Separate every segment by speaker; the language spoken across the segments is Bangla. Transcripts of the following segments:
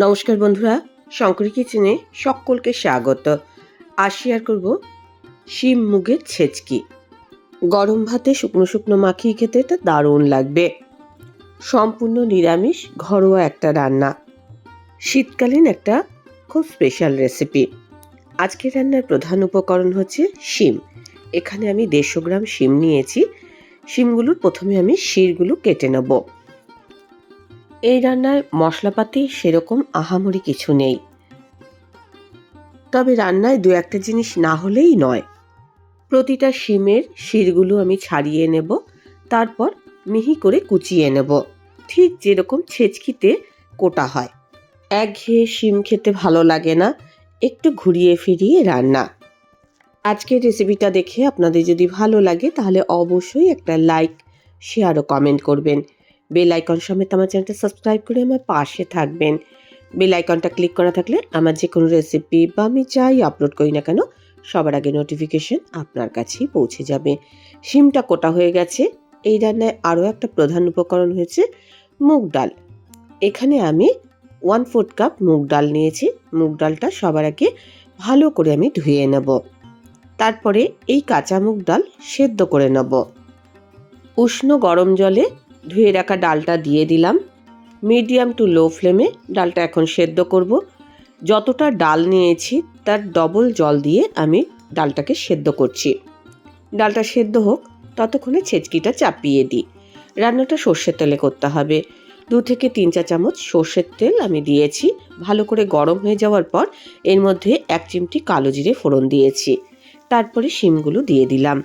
Speaker 1: নমস্কার বন্ধুরা, শঙ্করী কিচেনে সকলকে স্বাগত। আজ শেয়ার করব শিম মুগের ছেচকি। গরম ভাতে শুকনো শুকনো মাখিয়ে খেতে এটা দারুণ লাগবে। সম্পূর্ণ নিরামিষ ঘরোয়া একটা রান্না, শীতকালীন একটা খুব স্পেশাল রেসিপি। আজকের রান্নার প্রধান উপকরণ হচ্ছে শিম। এখানে আমি 150 গ্রাম শিম নিয়েছি। শিমগুলোর প্রথমে আমি শিরগুলো কেটে নেব। এই রান্নায় মশলাপাতি সেরকম আহামরি কিছু নেই, তবে রান্নায় দু একটা জিনিস না হলেই নয়। প্রতিটা শিমের শিরগুলো আমি ছাড়িয়ে নেব, তারপর মিহি করে কুচিয়ে নেব, ঠিক যেরকম ছেচকিতে কোটা হয়। একঘেয়ে শিম খেতে ভালো লাগে না, একটু ঘুরিয়ে ফিরিয়ে রান্না। আজকের রেসিপিটা দেখে আপনাদের যদি ভালো লাগে তাহলে অবশ্যই একটা লাইক, শেয়ার ও কমেন্ট করবেন। বেল আইকন সমেত আমার চ্যানেলটা সাবস্ক্রাইব করে আমার পাশে থাকবেন। বেল আইকনটা ক্লিক করা থাকলে আমার যে কোনো রেসিপি বা আমি যাই আপলোড করি না কেন সবার আগে নোটিফিকেশন আপনার কাছেই পৌঁছে যাবে। শিমটা কোটা হয়ে গেছে। এই রান্নায় আরও একটা প্রধান উপকরণ হয়েছে মুগ ডাল। এখানে আমি 1/4 কাপ মুগ ডাল নিয়েছি। মুগ ডালটা সবার আগে ভালো করে আমি ধুয়ে নেব। তারপরে এই কাঁচা মুগ ডাল সেদ্ধ করে নেব। উষ্ণ গরম জলে ধুয়ে রাখা ডালটা দিয়ে দিলাম। মিডিয়াম টু লো ফ্লেমে ডালটা এখন সেদ্ধ করব। যতটা ডাল নিয়েছি তার ডবল জল দিয়ে আমি ডালটাকে সেদ্ধ করছি। ডালটা সেদ্ধ হোক, ততক্ষণে ছেচকিটা চাপিয়ে দিই। রান্নাটা সর্ষের তেলে করতে হবে। 2 থেকে 3 চা চামচ সর্ষের তেল আমি দিয়েছি। ভালো করে গরম হয়ে যাওয়ার পর এর মধ্যে 1 চিমটি কালো জিরে ফোড়ন দিয়েছি। তারপরে শিমগুলো দিয়ে দিলাম।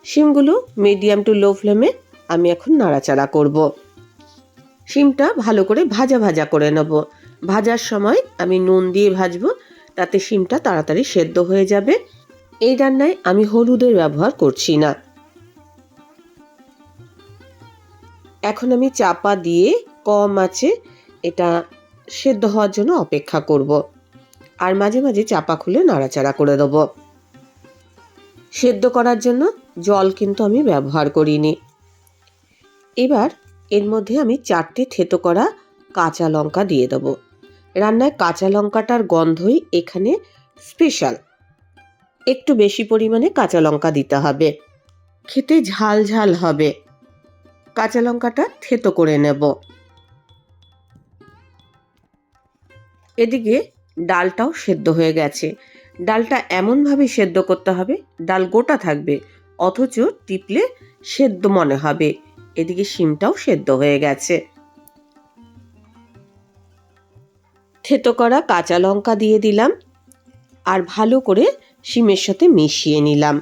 Speaker 1: শিমগুলো মিডিয়াম টু লো ফ্লেমে আমি এখন নাড়াচাড়া করব। শিমটা ভালো করে ভাজা ভাজা করে নেব। ভাজার সময় আমি নুন দিয়ে ভাজবো, তাতে শিমটা তাড়াতাড়ি সেদ্ধ হয়ে যাবে। এই রান্নায় আমি হলুদের ব্যবহার করছি না। এখন আমি চাপা দিয়ে কম আঁচে এটা সেদ্ধ হওয়ার জন্য অপেক্ষা করব। আর মাঝে মাঝে চাপা খুলে নাড়াচাড়া করে দেবো। সেদ্ধ করার জন্য জল কিন্তু আমি ব্যবহার করিনি। এবার এর মধ্যে আমি 4টে থেতো করা কাঁচা লঙ্কা দিয়ে দেবো। রান্নায় কাঁচা লঙ্কাটার গন্ধই এখানে স্পেশাল। একটু বেশি পরিমাণে কাঁচা লঙ্কা দিতে হবে, খেতে ঝাল ঝাল হবে। কাঁচা লঙ্কাটা থেতো করে নেব। এদিকে ডালটাও সেদ্ধ হয়ে গেছে। ডালটা এমনভাবে সেদ্ধ করতে হবে ডাল গোটা থাকবে, অথচ টিপলে সেদ্ধ মনে হবে। এদিকে শিমটাও সেদ্ধ হয়ে গেছে। থেতো করা কাঁচা লঙ্কা দিয়ে দিলাম আর ভালো করে শিমের সাথে মিশিয়ে নিলাম।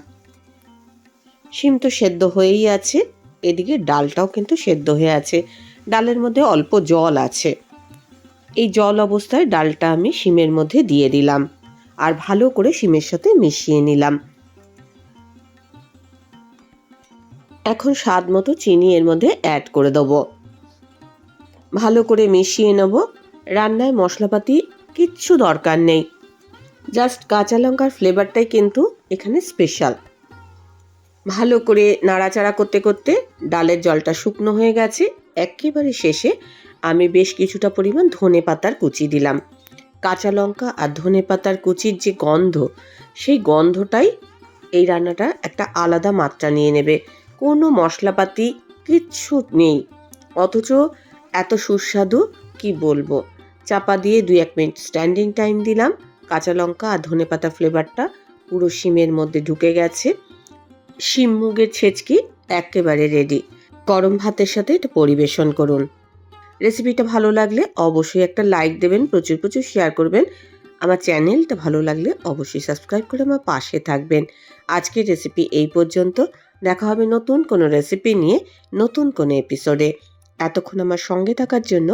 Speaker 1: শিম তো সেদ্ধ হয়েই আছে, এদিকে ডালটাও কিন্তু সেদ্ধ হয়ে আছে। ডালের মধ্যে অল্প জল আছে। এই জল অবস্থায় ডালটা আমি শিমের মধ্যে দিয়ে দিলাম আর ভালো করে শিমের সাথে মিশিয়ে নিলাম। এখন স্বাদ মতো চিনি এর মধ্যে অ্যাড করে দেবো। ভালো করে মিশিয়ে নেব। রান্নায় মশলাপাতি কিচ্ছু দরকার নেই, জাস্ট কাঁচা লঙ্কার ফ্লেভারটাই কিন্তু এখানে স্পেশাল। ভালো করে নাড়াচাড়া করতে করতে ডালের জলটা শুকনো হয়ে গেছে। একেবারে শেষে আমি বেশ কিছুটা পরিমাণ ধনেপাতার কুচি দিলাম। কাঁচা লঙ্কা আর ধনেপাতার কুচির যে গন্ধ, সেই গন্ধটাই এই রান্নাটা একটা আলাদা মাত্রা নিয়ে নেবে। কোনো মশলাপাতি কিচ্ছু নেই, অথচ এত সুস্বাদু কি বলবো। চাপা দিয়ে 2-1 মিনিট স্ট্যান্ডিং টাইম দিলাম। কাঁচা লঙ্কা আর ধনেপাতা ফ্লেভারটা পুরো শিমের মধ্যে ঢুকে গেছে। শিম মুগের ছেচকি একেবারে রেডি। গরম ভাতের সাথে এটা পরিবেশন করুন। রেসিপিটা ভালো লাগলে অবশ্যই একটা লাইক দেবেন, প্রচুর প্রচুর শেয়ার করবেন। আমার চ্যানেলটা ভালো লাগলে অবশ্যই সাবস্ক্রাইব করে আমার পাশে থাকবেন। আজকের রেসিপি এই পর্যন্ত। দেখা হবে নতুন কোনো রেসিপি নিয়ে নতুন কোনো এপিসোডে। এতক্ষণ আমার সঙ্গে থাকার জন্য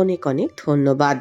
Speaker 1: অনেক অনেক ধন্যবাদ।